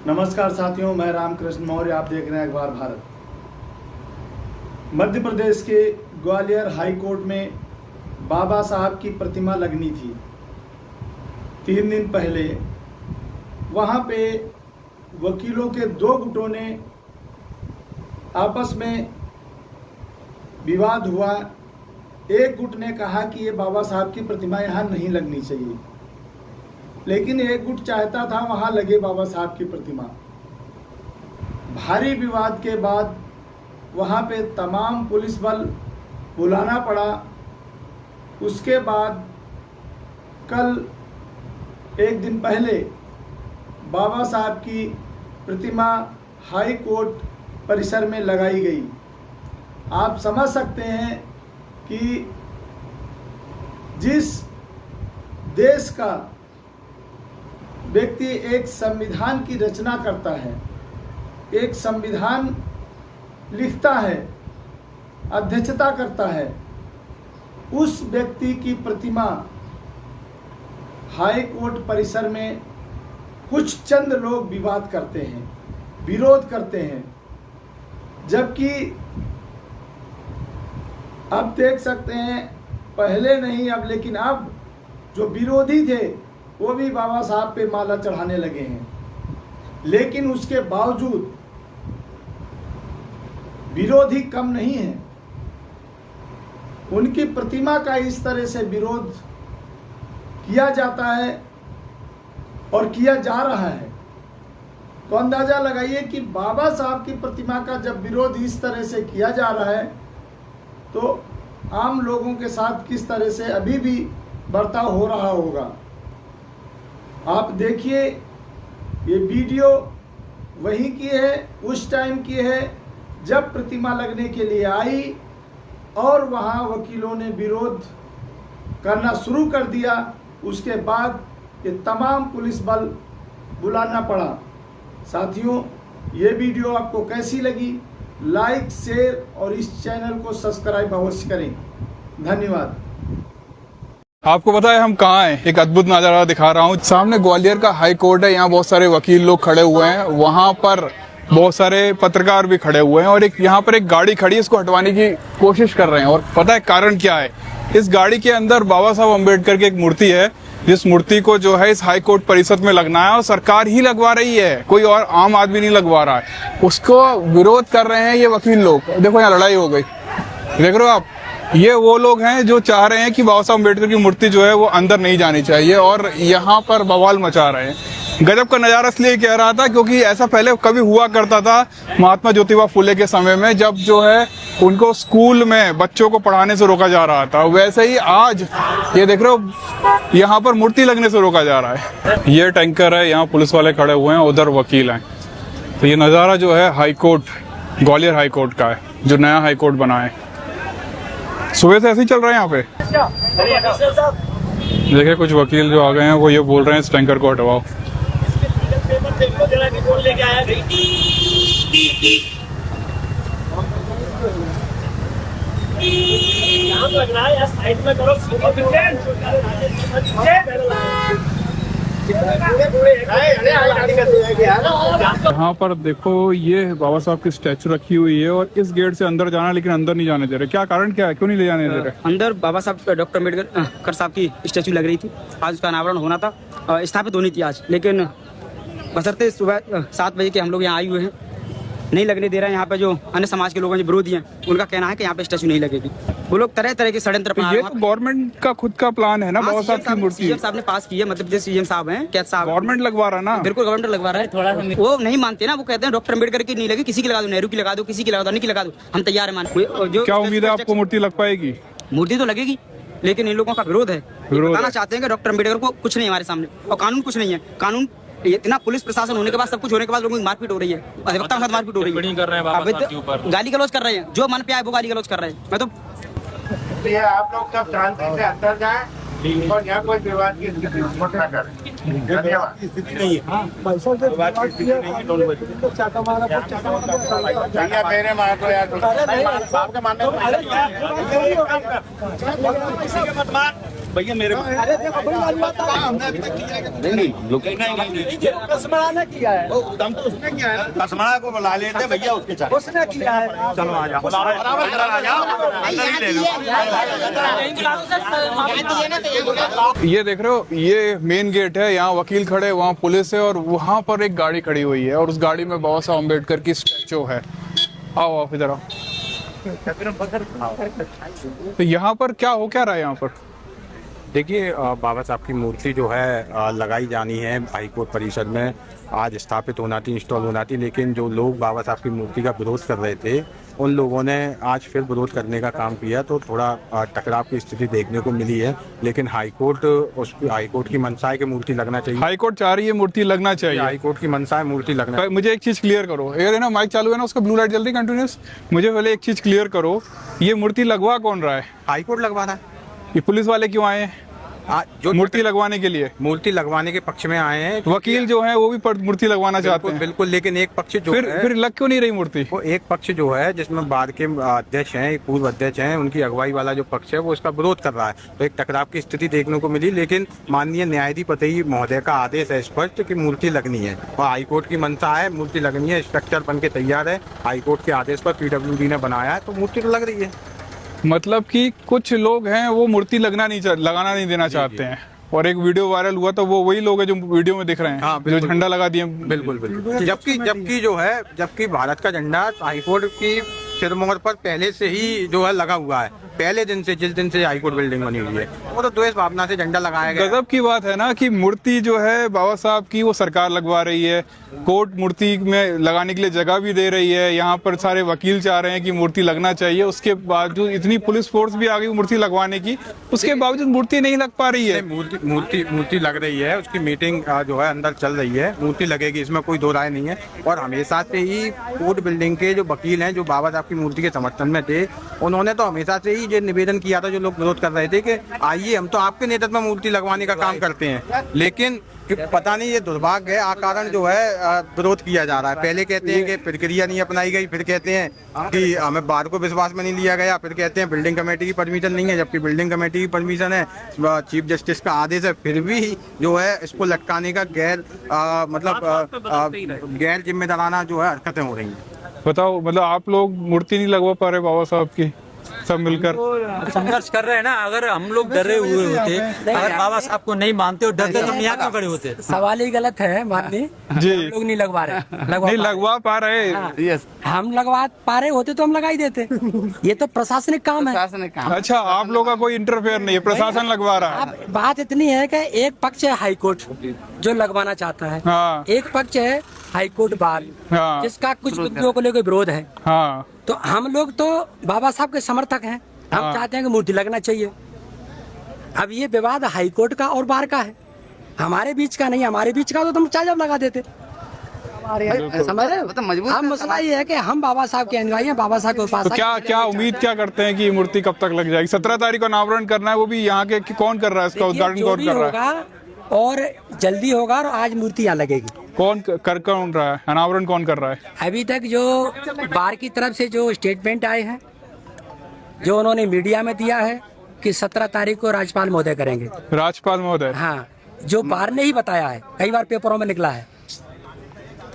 नमस्कार साथियों, मैं रामकृष्ण मौर्य। आप देख रहे हैं अखबार भारत। मध्य प्रदेश के ग्वालियर हाई कोर्ट में बाबा साहब की प्रतिमा लगनी थी 3 दिन पहले। वहाँ पे वकीलों के 2 गुटों ने आपस में विवाद हुआ। एक गुट ने कहा कि ये बाबा साहब की प्रतिमा यहाँ नहीं लगनी चाहिए, लेकिन एक गुट चाहता था वहाँ लगे बाबा साहब की प्रतिमा। भारी विवाद के बाद वहाँ पे तमाम पुलिस बल बुलाना पड़ा। उसके बाद कल एक दिन पहले बाबा साहब की प्रतिमा हाई कोर्ट परिसर में लगाई गई। आप समझ सकते हैं कि जिस देश का व्यक्ति एक संविधान की रचना करता है, एक संविधान लिखता है, अध्यक्षता करता है, उस व्यक्ति की प्रतिमा हाई कोर्ट परिसर में कुछ चंद लोग विवाद करते हैं, विरोध करते हैं। जबकि अब देख सकते हैं, पहले नहीं अब, लेकिन अब जो विरोधी थे वो भी बाबा साहब पे माला चढ़ाने लगे हैं। लेकिन उसके बावजूद विरोधी कम नहीं है। उनकी प्रतिमा का इस तरह से विरोध किया जाता है और किया जा रहा है, तो अंदाजा लगाइए कि बाबा साहब की प्रतिमा का जब विरोध इस तरह से किया जा रहा है तो आम लोगों के साथ किस तरह से अभी भी बर्ताव हो रहा होगा। आप देखिए, ये वीडियो वहीं की है, उस टाइम की है जब प्रतिमा लगने के लिए आई और वहाँ वकीलों ने विरोध करना शुरू कर दिया। उसके बाद ये तमाम पुलिस बल बुलाना पड़ा। साथियों, ये वीडियो आपको कैसी लगी? लाइक, शेयर और इस चैनल को सब्सक्राइब अवश्य करें। धन्यवाद। आपको पता है हम कहाँ हैं? एक अद्भुत नजारा दिखा रहा हूँ। सामने ग्वालियर का हाई कोर्ट है। यहाँ बहुत सारे वकील लोग खड़े हुए हैं। वहाँ पर बहुत सारे पत्रकार भी खड़े हुए हैं और यहाँ पर एक गाड़ी खड़ी है, इसको हटवाने की कोशिश कर रहे हैं। और पता है कारण क्या है? इस गाड़ी के अंदर बाबा साहब अम्बेडकर की एक मूर्ति है, जिस मूर्ति को जो है इस हाई कोर्ट परिषद में लगना है और सरकार ही लगवा रही है, कोई और आम आदमी नहीं लगवा रहा है। उसको विरोध कर रहे हैं ये वकील लोग। देखो यहाँ लड़ाई हो गई, देख रहे हो आप? ये वो लोग हैं जो चाह रहे हैं कि बाबा साहब अम्बेडकर की मूर्ति जो है वो अंदर नहीं जानी चाहिए और यहाँ पर बवाल मचा रहे हैं। गजब का नजारा इसलिए कह रहा था क्योंकि ऐसा पहले कभी हुआ करता था महात्मा ज्योतिबा फुले के समय में, जब जो है उनको स्कूल में बच्चों को पढ़ाने से रोका जा रहा था। वैसे ही आज ये देख रहे हो, यहाँ पर मूर्ति लगने से रोका जा रहा है। ये टैंकर है, यहाँ पुलिस वाले खड़े हुए हैं, उधर वकील हैं। तो ये नजारा जो है high court, Gwalior high court का है, जो नया हाई कोर्ट बना है। सुबह से ऐसे ही चल रहा है यहाँ पे। देखिए कुछ वकील जो आ गए हैं वो ये बोल रहे हैं इस टैंकर को हटवाओ। यहाँ पर देखो, ये बाबा साहब की स्टैचू रखी हुई है और इस गेट से अंदर जाना, लेकिन अंदर नहीं जाने दे रहे। क्या कारण क्या है? क्यों नहीं ले जाने दे रहे? अंदर बाबा साहब डॉक्टर अम्बेडकर साहब की स्टैचू लग रही थी। आज उसका अनावरण होना था, स्थापित होनी थी आज, लेकिन बशर्ते सुबह 7 बजे के हम लोग यहाँ आए हुए हैं, नहीं लगने दे रहे हैं। यहाँ पे जो अन्य समाज के लोग हैं, जो विरोधी हैं, उनका कहना है कि यहाँ पे स्टैचू नहीं लगेगी। वो लोग तरह तरह के षड्यंत्र अपना रहे हैं। ये गवर्नमेंट का खुद का प्लान है ना, बाबा साहब की मूर्ति सीएम साहब ने पास की है। मध्य प्रदेश सीएम साहब हैं, क्या साहब गवर्नमेंट लगवा रहा ना? बिल्कुल गवर्नमेंट लगवा रहा है। थोड़ा वो नहीं मानते ना, वो कहते हैं डॉक्टर अम्बेडकर की नहीं लगी, किसी की लगा दो, नेहरू की लगा दो, किसी की लगा दो, अन्य की लगा दो, हम तैयार है मानने। क्या उम्मीद है आपको मूर्ति लग पाएगी? मूर्ति तो लगेगी, लेकिन इन लोगों का विरोध है। बताना चाहते हैं कि डॉक्टर अम्बेडकर को कुछ नहीं हमारे सामने, और कानून कुछ नहीं है। कानून इतना पुलिस प्रशासन होने के बाद, सब कुछ होने के बाद लोगों की मारपीट हो रही है, अधिवक्ता के साथ मारपीट हो रही है, गाली गलौज कर रहे हैं, जो मन पे आए वो गाली गलौज कर रहे हैं। मैं तो आप लोग सब शांति से अंदर जाएं और यहाँ कोई विवाद की स्थिति न करें। धन्यवाद। स्थिति नहीं है, विवाद की स्थिति नहीं है। मेरे मार को यार बाप के मानने भैया मेरे कसमड़ा को बुला लेते भैया उसके साथ उसने किया है। चलो आ जाओ अंदर ही ले लो। ये देख रहे हो, ये मेन गेट है, यहाँ वकील खड़े, वहाँ पुलिस है और वहाँ पर एक गाड़ी खड़ी हुई है और उस गाड़ी में बाबा साहब अम्बेडकर की स्टैचू है। आओ आप इधर आओ। तो यहाँ पर क्या हो क्या रहा है यहाँ पर? देखिए बाबा साहब की मूर्ति जो है लगाई जानी है हाईकोर्ट परिसर में, आज स्थापित होना थी, इंस्टॉल होना थी, लेकिन जो लोग बाबा साहब की मूर्ति का विरोध कर रहे थे उन लोगों ने आज फिर विरोध करने का काम किया, तो थोड़ा टकराव की स्थिति देखने को मिली है। लेकिन हाईकोर्ट की मंशा है कि मूर्ति लगना चाहिए। हाईकोर्ट चाह रही है मूर्ति लगना चाहिए। हाईकोर्ट की मंशा है मूर्ति लगना चाहिए। मुझे एक चीज क्लियर करो, ये है ना माइक चालू है ना, उसका ब्लू लाइट जल्दी कंटिन्यूस। मुझे पहले एक चीज क्लियर करो, ये मूर्ति लगवा कौन रहा है? हाईकोर्ट लगवाना है। ये पुलिस वाले क्यों आए हैं जो मूर्ति लगवाने के लिए? मूर्ति लगवाने के पक्ष में आए हैं। वकील जो है वो भी मूर्ति लगवाना चाहते हैं। बिल्कुल, लेकिन एक पक्ष जो है फिर लग क्यों नहीं रही मूर्ति? वो एक पक्ष जो है जिसमें बाद के अध्यक्ष हैं, पूर्व अध्यक्ष हैं, उनकी अगुवाई वाला जो पक्ष है वो इसका विरोध कर रहा है, तो एक टकराव की स्थिति देखने को मिली। लेकिन माननीय न्यायाधीश महोदय का आदेश है स्पष्ट कि मूर्ति लगनी है और हाईकोर्ट की मंशा है, मूर्ति लगनी है, स्ट्रक्चर बन के तैयार है, हाईकोर्ट के आदेश पर PWD ने बनाया है, तो मूर्ति तो लग रही है। मतलब कि कुछ लोग हैं वो मूर्ति लगाना नहीं देना चाहते हैं, और एक वीडियो वायरल हुआ तो वो वही लोग हैं जो वीडियो में दिख रहे हैं। हाँ, जो झंडा लगा दिए। बिल्कुल। जबकि भारत का झंडा हाईकोर्ट की सिरमौर पर पहले से ही जो है लगा हुआ है, पहले दिन से, जिस दिन से हाईकोर्ट बिल्डिंग बनी हुई है, वो तो द्वेष भावना से झंडा लगाया गया। गजब की बात है ना कि मूर्ति जो है बाबा साहब की वो सरकार लगवा रही है, कोर्ट मूर्ति में लगाने के लिए जगह भी दे रही है, यहाँ पर सारे वकील चाह रहे हैं कि मूर्ति लगना चाहिए, उसके बावजूद इतनी पुलिस फोर्स भी आ गई मूर्ति लगवाने की, उसके बावजूद मूर्ति नहीं लग पा रही है। मूर्ति लग रही है, उसकी मीटिंग जो है अंदर चल रही है, मूर्ति लगेगी, इसमें कोई दो राय नहीं है। और हमेशा से ही कोर्ट बिल्डिंग के जो वकील हैं जो बाबा साहब की मूर्ति के समर्थन में थे, उन्होंने तो हमेशा से ही ये निवेदन किया था, जो लोग विरोध कर रहे थे कि आइए हम तो आपके नेतृत्व में मूर्ति लगवाने का काम करते हैं, लेकिन पता नहीं ये दुर्भाग्य है, कारण जो है विरोध किया जा रहा है। पहले कहते हैं कि प्रक्रिया नहीं अपनाई गई, फिर कहते हैं कि हमें बार को विश्वास में नहीं लिया गया, फिर कहते हैं बिल्डिंग कमेटी की परमिशन नहीं है, जबकि बिल्डिंग कमेटी की परमिशन है, चीफ जस्टिस का आदेश है, फिर भी जो है इसको लटकाने का गैर जिम्मेदाराना जो है हरकतें हो रही हैं। बताओ, मतलब आप लोग मूर्ति नहीं लगवा पा रहे बाबा साहब की, सब मिलकर संघर्ष कर रहे हैं ना। अगर हम लोग डरे हुए होते, अगर बाबा साहब को नहीं मानते और डरते तो हम यहाँ क्यों खड़े होते? सवाल ही गलत है माननीय जी। हम लोग नहीं लगवा रहे, नहीं लगवा पा रहे। हम लगवा पा रहे होते तो हम लगा ही देते। ये तो प्रशासनिक काम है। अच्छा, आप लोगों का कोई इंटरफेयर नहीं है, प्रशासन लगवा रहा है। अब बात इतनी है कि एक पक्ष है हाईकोर्ट जो लगवाना चाहता है, हाँ। एक पक्ष है हाईकोर्ट बार, हाँ। जिसका कुछ मुद्दों को लेकर विरोध है। हाँ। तो हम लोग तो बाबा साहब के समर्थक हैं, हम हाँ। चाहते हैं कि मूर्ति लगना चाहिए। अब ये विवाद हाईकोर्ट का और बार का है, हमारे बीच का नहीं। हमारे बीच का तो तुम चाहे जब लगा देते। समझ रहे हो? अब मसला ये है कि हम बाबा साहब के अनुयायी हैं, बाबा साहब के उपासक। तो क्या उम्मीद क्या करते हैं कि ये मूर्ति कब तक लग जाएगी? 17 तारीख को अनावरण करना है, वो भी यहाँ के कौन कर रहा है, इसका उद्घाटन कौन कर रहा है? और जल्दी होगा और आज मूर्ति यहाँ लगेगी। कौन रहा है अनावरण, कौन कर रहा है? अभी तक जो बार की तरफ से जो स्टेटमेंट आए हैं, जो उन्होंने मीडिया में दिया है कि 17 तारीख को राज्यपाल महोदय करेंगे। राज्यपाल महोदय? हाँ, जो बार ने ही बताया है, कई बार पेपरों में निकला है।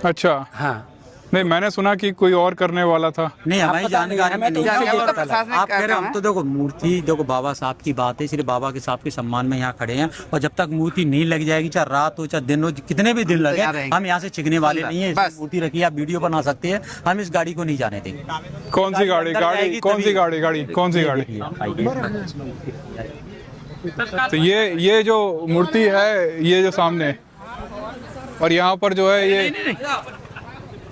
अच्छा। हाँ, नहीं, मैंने सुना कि कोई और करने वाला था। नहीं, हमारी जानकारी में नहीं। तो आप कह रहे हम तो देखो मूर्ति, देखो बाबा साहब की बात है, सिर्फ बाबा के साहब के सम्मान में यहाँ खड़े हैं, और जब तक मूर्ति नहीं लग जाएगी, चाहे रात हो चाहे दिन हो, कितने भी दिन लगे, हम यहाँ से चिकने वाले नहीं है। मूर्ति रखी, आप वीडियो बना सकते हैं, हम इस गाड़ी को नहीं जाने देंगे। कौन सी गाड़ी? तो ये जो मूर्ति है, ये जो सामने, और यहाँ पर जो है ये,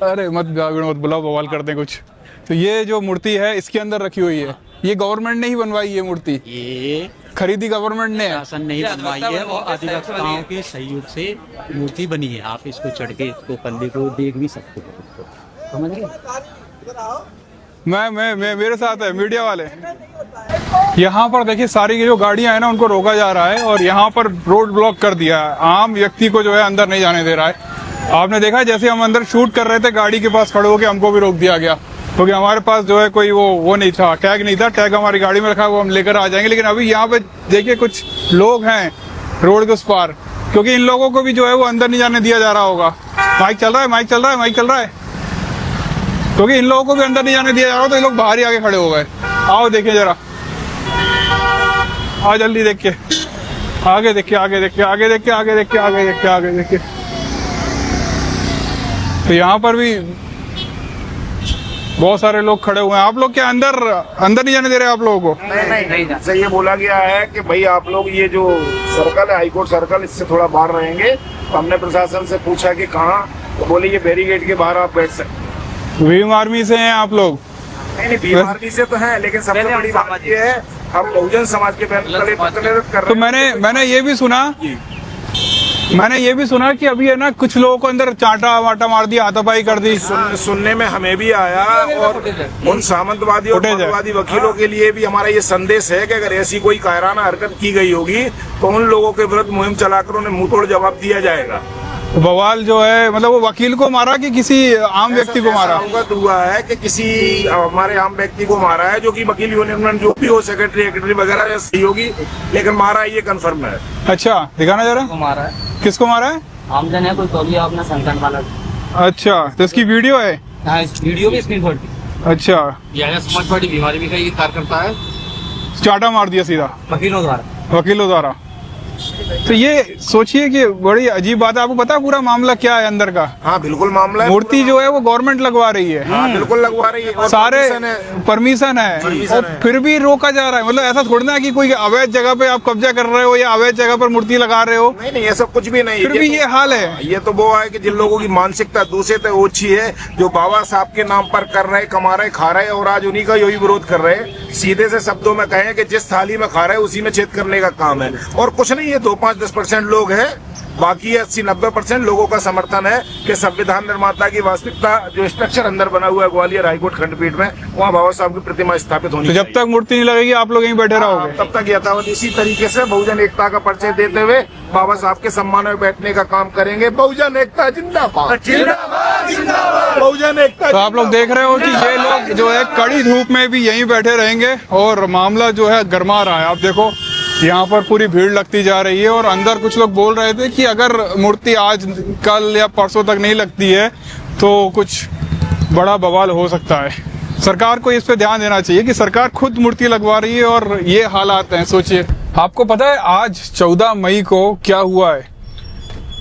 अरे मत बुलाओ, बवाल कर दे कुछ। तो ये जो मूर्ति है इसके अंदर रखी हुई है, ये गवर्नमेंट ने ही बनवाई है मूर्ति? ये खरीदी गवर्नमेंट ने, शासन नहीं बनवाई है, और अधिवक्ताओं के सहयोग से मूर्ति बनी है। आप इसको चढ़ के इसको पल्ले को देख भी सकते हो, समझ गए? मैं मेरे साथ है मीडिया वाले। यहाँ पर देखिए सारी जो गाड़ियां हैं ना, उनको रोका जा रहा है और यहाँ पर रोड ब्लॉक कर दिया है, आम व्यक्ति को जो है अंदर नहीं जाने दे रहा है। आपने देखा जैसे हम अंदर शूट कर रहे थे, गाड़ी के पास खड़े होकर हमको भी रोक दिया गया। क्योंकि हमारे पास जो है कोई वो नहीं था, टैग नहीं था। टैग हमारी गाड़ी में रखा, वो हम लेकर आ जाएंगे। लेकिन अभी यहाँ पे देखिए कुछ लोग हैं रोड के उस पार, क्योंकि इन लोगों को भी जो है वो अंदर नहीं जाने दिया जा रहा होगा। माइक चल रहा है, माइक चल रहा है, माइक चल रहा है, क्योंकि इन लोगों को भी अंदर नहीं जाने दिया जा रहा, तो ये लोग बाहर ही आके खड़े हो गए। आओ देखिए जरा, आओ जल्दी देखिए, आगे देखिए, आगे देखिए, आगे देखिए, आगे देखिए, आगे देखिए, आगे देखिए। तो यहाँ पर भी बहुत सारे लोग खड़े हुए हैं। आप लोग क्या अंदर नहीं जाने दे रहे आप लोगों को? नहीं से ये बोला गया है कि भाई आप लोग ये जो सर्कल है, हाईकोर्ट सर्कल, इससे थोड़ा बाहर रहेंगे। तो हमने प्रशासन से पूछा कि कहाँ, तो बोले ये बैरिकेड के बाहर आप बैठ सकते। भीम आर्मी से हैं आप लोग? नहीं, भीम आर्मी से तो है, लेकिन सबसे बड़ी बात ये है हम बहुजन समाज के तले कर रहे हैं। तो मैंने ये भी सुना कि अभी है ना, कुछ लोगों को अंदर चाटा वाटा मार दिया, हाथापाई कर दी। सुनने में हमें भी आया, और उन सामंतवादी और मौलवादी वकीलों के लिए भी हमारा ये संदेश है कि अगर ऐसी कोई कायराना हरकत की गई होगी तो उन लोगों के विरुद्ध मुहिम चलाकर उन्हें मुंहतोड़ जवाब दिया जाएगा। बवाल जो है, मतलब वो वकील को मारा कि किसी आम व्यक्ति को मारा? अवगत हुआ है कि किसी हमारे आम व्यक्ति को मारा है, जो कि वकील यूनियन जो भी हो, सेक्रेटरी वगैरह सहयोगी, लेकिन मारा ये कंफर्म है। अच्छा, दिखाना जरा। मारा है, किसको मारा है? आमजन है कोई, तो भी अपना संगठन वाला। अच्छा, तो इसकी वीडियो है? हाँ, इस वीडियो में स्क्रीनशॉट। अच्छा, यह समाजवादी बीमारी भी का ये कार्यकर्ता है, चाटा मार दिया सीधा वकीलों द्वारा। तो ये सोचिए कि बड़ी अजीब बात है। आपको पता है पूरा मामला क्या है अंदर का? हाँ बिल्कुल मामला है। मूर्ति जो है वो गवर्नमेंट लगवा रही है। हाँ बिल्कुल लगवा रही है, और सारे परमिशन है, और फिर भी रोका जा रहा है। मतलब ऐसा थोड़ी ना कि कोई अवैध जगह पे आप कब्जा कर रहे हो या अवैध जगह पर मूर्ति लगा रहे हो। नहीं, ऐसा कुछ भी नहीं। फिर भी ये हाल है। ये तो वो है कि जिन लोगों की मानसिकता दूषित है, ओछी है, जो बाबा साहब के नाम पर कर रहे, कमा रहे, खा रहे, और आज उन्हीं का यही विरोध कर रहे हैं। सीधे से शब्दों में कहें कि जिस थाली में खा रहे हैं उसी में छेद करने का काम है, और कुछ नहीं। ये 2-5-10% लोग हैं, बाकी 80-90% लोगों का समर्थन है कि संविधान निर्माता की वास्तविकता जो स्ट्रक्चर अंदर बना हुआ है ग्वालियर हाईकोर्ट खंडपीठ में, वहाँ बाबा साहब की प्रतिमा स्थापित होनी चाहिए। तो जब तक मूर्ति नहीं लगेगी आप लोग यहीं बैठे रहोगे? तब तक यथावत इसी तरीके से बहुजन एकता का परिचय देते हुए बाबा साहब के सम्मान में बैठने का काम करेंगे। बहुजन एकता जिंदाबाद, जिंदाबाद, जिंदाबाद, बहुजन एकता। तो आप लोग देख रहे हो कि ये लोग जो है कड़ी धूप में भी यहीं बैठे रहेंगे, और मामला जो है गरमा रहा है। आप देखो यहाँ पर पूरी भीड़ लगती जा रही है, और अंदर कुछ लोग बोल रहे थे कि अगर मूर्ति आज कल या परसों तक नहीं लगती है तो कुछ बड़ा बवाल हो सकता है। सरकार को इस पे ध्यान देना चाहिए कि सरकार खुद मूर्ति लगवा रही है और ये हालात हैं। सोचिए, आपको पता है आज 14 मई को क्या हुआ है?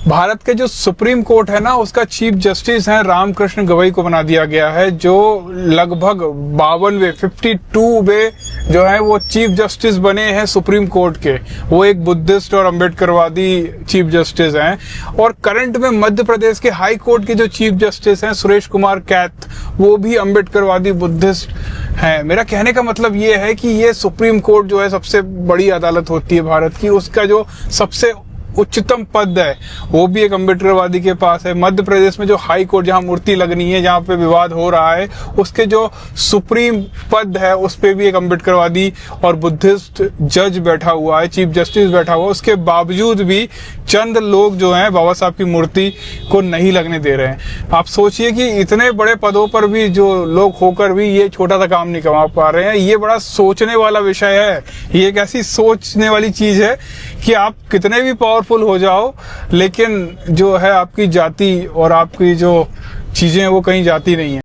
भारत के जो सुप्रीम कोर्ट है ना, उसका चीफ जस्टिस है रामकृष्ण गवई को बना दिया गया है, जो लगभग 52 जो है वो चीफ जस्टिस बने हैं सुप्रीम कोर्ट के। वो एक बुद्धिस्ट और अम्बेडकरवादी चीफ जस्टिस हैं। और करंट में मध्य प्रदेश के हाई कोर्ट के जो चीफ जस्टिस हैं सुरेश कुमार कैथ, वो भी अम्बेडकरवादी बुद्धिस्ट हैं। मेरा कहने का मतलब ये है कि ये सुप्रीम कोर्ट जो है सबसे बड़ी अदालत होती है भारत की, उसका जो सबसे उच्चतम पद है वो भी एक अम्बेडकरवादी के पास है। मध्य प्रदेश में जो हाई कोर्ट, जहां मूर्ति लगनी है, जहां पे विवाद हो रहा है, उसके जो सुप्रीम पद है उस पे भी एक अम्बेडकरवादी और बुद्धिस्ट जज बैठा हुआ है, चीफ जस्टिस बैठा हुआ है। उसके बावजूद भी चंद लोग जो हैं बाबा साहब की मूर्ति को नहीं लगने दे रहे हैं। आप सोचिए कि इतने बड़े पदों पर भी जो लोग होकर भी ये छोटा सा काम नहीं कमा पा रहे हैं। ये बड़ा सोचने वाला विषय है। ये एक ऐसी सोचने वाली चीज है कि आप कितने भी पावरफुल हो जाओ, लेकिन जो है आपकी जाति और आपकी जो चीजें वो कहीं जाती नहीं है।